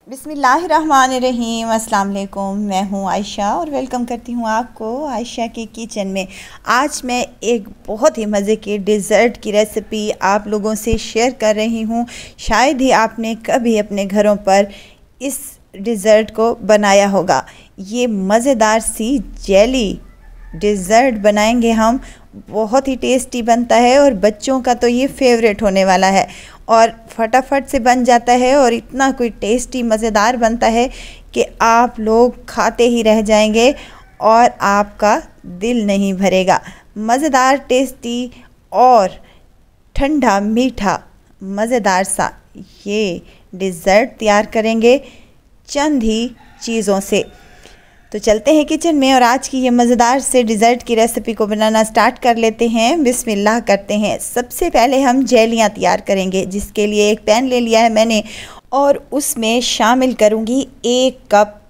बिस्मिल्लाहिर्रहमानिर्रहीम। अस्सलाम वालेकुम। मैं हूँ आयशा और वेलकम करती हूँ आपको आयशा के किचन में। आज मैं एक बहुत ही मज़े की डिज़र्ट की रेसिपी आप लोगों से शेयर कर रही हूँ। शायद ही आपने कभी अपने घरों पर इस डिज़र्ट को बनाया होगा। ये मज़ेदार सी जेली डिज़र्ट बनाएंगे हम। बहुत ही टेस्टी बनता है और बच्चों का तो ये फेवरेट होने वाला है और फटाफट से बन जाता है और इतना कोई टेस्टी मज़ेदार बनता है कि आप लोग खाते ही रह जाएंगे और आपका दिल नहीं भरेगा। मज़ेदार, टेस्टी और ठंडा मीठा मज़ेदार सा ये डिज़र्ट तैयार करेंगे चंद ही चीज़ों से। तो चलते हैं किचन में और आज की ये मज़ेदार से डिज़र्ट की रेसिपी को बनाना स्टार्ट कर लेते हैं। बिस्मिल्लाह करते हैं। सबसे पहले हम जेलियाँ तैयार करेंगे, जिसके लिए एक पैन ले लिया है मैंने और उसमें शामिल करूँगी 1 कप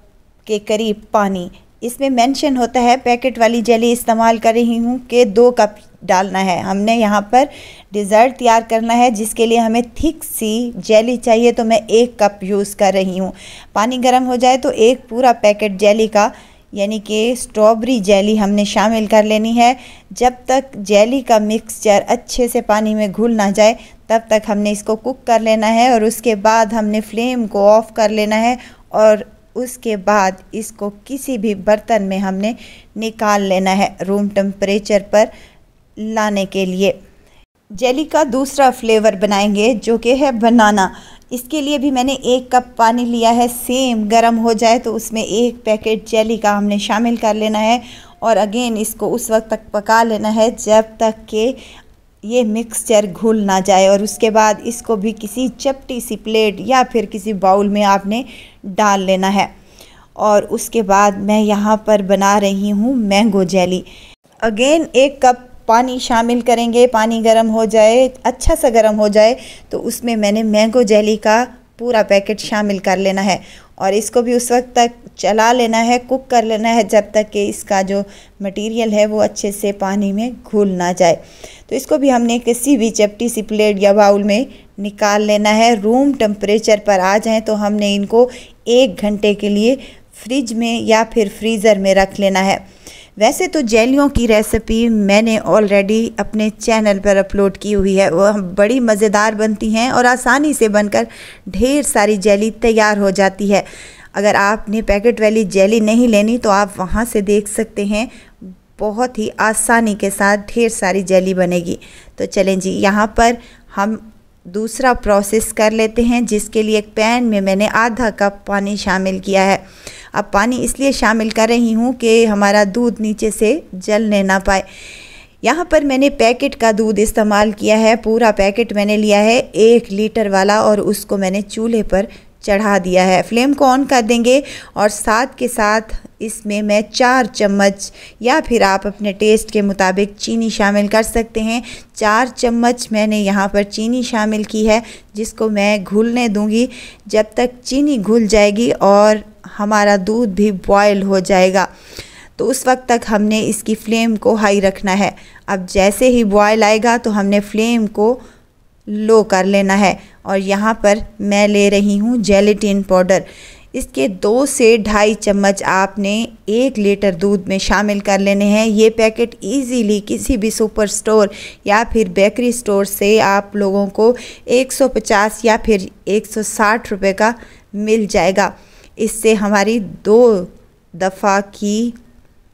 के करीब पानी। इसमें मेंशन होता है पैकेट वाली जेली इस्तेमाल कर रही हूँ कि 2 कप डालना है। हमने यहाँ पर डिज़र्ट तैयार करना है जिसके लिए हमें थिक सी जेली चाहिए, तो मैं 1 कप यूज़ कर रही हूँ। पानी गर्म हो जाए तो एक पूरा पैकेट जेली का यानी कि स्ट्रॉबेरी जेली हमने शामिल कर लेनी है। जब तक जेली का मिक्सचर अच्छे से पानी में घुल ना जाए तब तक हमने इसको कुक कर लेना है और उसके बाद हमने फ्लेम को ऑफ़ कर लेना है और उसके बाद इसको किसी भी बर्तन में हमने निकाल लेना है रूम टेम्परेचर पर लाने के लिए। जेली का दूसरा फ्लेवर बनाएंगे जो कि है बनाना। इसके लिए भी मैंने 1 कप पानी लिया है। सेम गर्म हो जाए तो उसमें 1 पैकेट जेली का हमने शामिल कर लेना है और अगेन इसको उस वक्त तक पका लेना है जब तक कि ये मिक्सचर घुल ना जाए और उसके बाद इसको भी किसी चपटी सी प्लेट या फिर किसी बाउल में आपने डाल लेना है। और उसके बाद मैं यहाँ पर बना रही हूँ मैंगो जेली। अगेन 1 कप पानी शामिल करेंगे। पानी गर्म हो जाए, अच्छा सा गर्म हो जाए तो उसमें मैंने मैंगो जेली का पूरा पैकेट शामिल कर लेना है और इसको भी उस वक्त तक चला लेना है, कुक कर लेना है जब तक कि इसका जो मटेरियल है वो अच्छे से पानी में घुल ना जाए। तो इसको भी हमने किसी भी चपटी सी प्लेट या बाउल में निकाल लेना है। रूम टेम्परेचर पर आ जाएं तो हमने इनको 1 घंटे के लिए फ्रिज में या फिर फ्रीज़र में रख लेना है। वैसे तो जेलियों की रेसिपी मैंने ऑलरेडी अपने चैनल पर अपलोड की हुई है। वो बड़ी मज़ेदार बनती हैं और आसानी से बनकर ढेर सारी जेली तैयार हो जाती है। अगर आपने पैकेट वाली जेली नहीं लेनी तो आप वहाँ से देख सकते हैं, बहुत ही आसानी के साथ ढेर सारी जेली बनेगी। तो चलें जी, यहाँ पर हम दूसरा प्रोसेस कर लेते हैं जिसके लिए एक पैन में मैंने आधा कप पानी शामिल किया है। अब पानी इसलिए शामिल कर रही हूँ कि हमारा दूध नीचे से जलने ना पाए। यहाँ पर मैंने पैकेट का दूध इस्तेमाल किया है। पूरा पैकेट मैंने लिया है 1 लीटर वाला और उसको मैंने चूल्हे पर चढ़ा दिया है। फ्लेम को ऑन कर देंगे और साथ के साथ इसमें मैं 4 चम्मच या फिर आप अपने टेस्ट के मुताबिक चीनी शामिल कर सकते हैं। 4 चम्मच मैंने यहाँ पर चीनी शामिल की है जिसको मैं घुलने दूँगी जब तक चीनी घुल जाएगी और हमारा दूध भी बॉयल हो जाएगा। तो उस वक्त तक हमने इसकी फ्लेम को हाई रखना है। अब जैसे ही बॉयल आएगा तो हमने फ्लेम को लो कर लेना है और यहाँ पर मैं ले रही हूँ जेलेटिन पाउडर। इसके 2 से 2.5 चम्मच आपने 1 लीटर दूध में शामिल कर लेने हैं। ये पैकेट इजीली किसी भी सुपर स्टोर या फिर बेकरी स्टोर से आप लोगों को 150 या फिर 160 रुपये का मिल जाएगा। इससे हमारी 2 दफ़ा की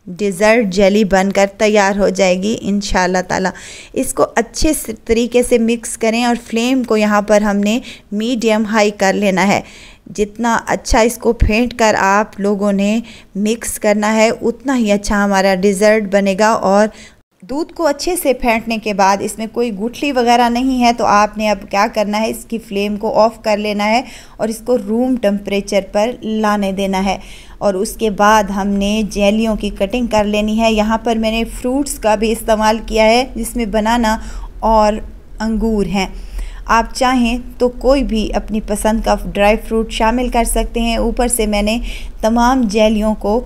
डिज़र्ट जेली बनकर तैयार हो जाएगी इंशाल्लाह ताला। इसको अच्छे तरीके से मिक्स करें और फ्लेम को यहाँ पर हमने मीडियम हाई कर लेना है। जितना अच्छा इसको फेंट कर आप लोगों ने मिक्स करना है उतना ही अच्छा हमारा डिज़र्ट बनेगा। और दूध को अच्छे से फेंटने के बाद इसमें कोई गुठली वगैरह नहीं है तो आपने अब क्या करना है, इसकी फ्लेम को ऑफ़ कर लेना है और इसको रूम टेम्परेचर पर लाने देना है। और उसके बाद हमने जेलियों की कटिंग कर लेनी है। यहाँ पर मैंने फ्रूट्स का भी इस्तेमाल किया है जिसमें बनाना और अंगूर हैं। आप चाहें तो कोई भी अपनी पसंद का ड्राई फ्रूट शामिल कर सकते हैं। ऊपर से मैंने तमाम जेलियों को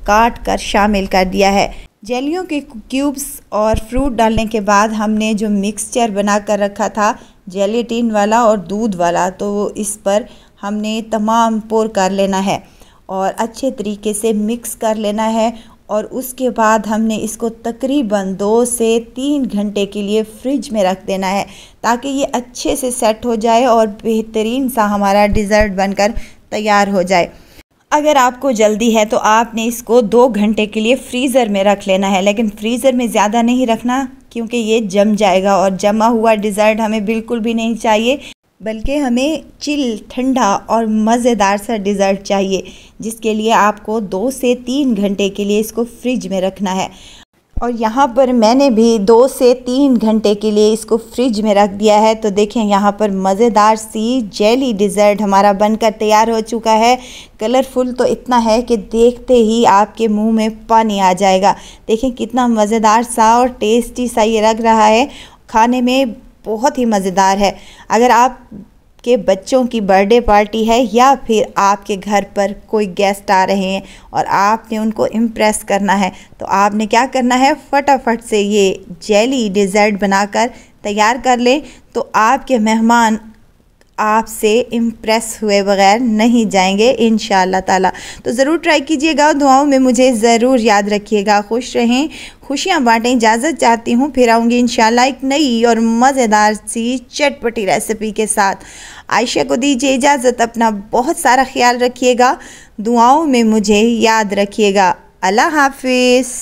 काट कर शामिल कर दिया है। जेलियों के क्यूब्स और फ्रूट डालने के बाद हमने जो मिक्सचर बना कर रखा था जेलेटिन वाला और दूध वाला, तो इस पर हमने तमाम पोर कर लेना है और अच्छे तरीके से मिक्स कर लेना है। और उसके बाद हमने इसको तकरीबन 2 से 3 घंटे के लिए फ्रिज में रख देना है ताकि ये अच्छे से सेट हो जाए और बेहतरीन सा हमारा डिज़र्ट बनकर तैयार हो जाए। अगर आपको जल्दी है तो आपने इसको 2 घंटे के लिए फ्रीज़र में रख लेना है, लेकिन फ्रीज़र में ज़्यादा नहीं रखना क्योंकि ये जम जाएगा और जमा हुआ डिज़र्ट हमें बिल्कुल भी नहीं चाहिए, बल्कि हमें चिल, ठंडा और मज़ेदार सा डिज़र्ट चाहिए, जिसके लिए आपको 2 से 3 घंटे के लिए इसको फ्रिज में रखना है। और यहाँ पर मैंने भी 2 से 3 घंटे के लिए इसको फ्रिज में रख दिया है। तो देखें यहाँ पर मज़ेदार सी जेली डिज़र्ट हमारा बनकर तैयार हो चुका है। कलरफुल तो इतना है कि देखते ही आपके मुंह में पानी आ जाएगा। देखें कितना मज़ेदार सा और टेस्टी सा ये लग रहा है, खाने में बहुत ही मज़ेदार है। अगर आप के बच्चों की बर्थडे पार्टी है या फिर आपके घर पर कोई गेस्ट आ रहे हैं और आपने उनको इम्प्रेस करना है, तो आपने क्या करना है, फटाफट से ये जेली डिज़र्ट बनाकर तैयार कर लें, तो आपके मेहमान आपसे इम्प्रेस हुए बगैर नहीं जाएंगे इंशाअल्लाह ताला। तो ज़रूर ट्राई कीजिएगा, दुआओं में मुझे ज़रूर याद रखिएगा। खुश रहें, खुशियाँ बांटें। इजाज़त चाहती हूँ, फिर आऊँगी इंशाअल्लाह एक नई और मज़ेदार सी चटपटी रेसिपी के साथ। आयशा को दीजिए इजाज़त, अपना बहुत सारा ख्याल रखिएगा, दुआओं में मुझे याद रखिएगा। अल्लाह हाफिज़।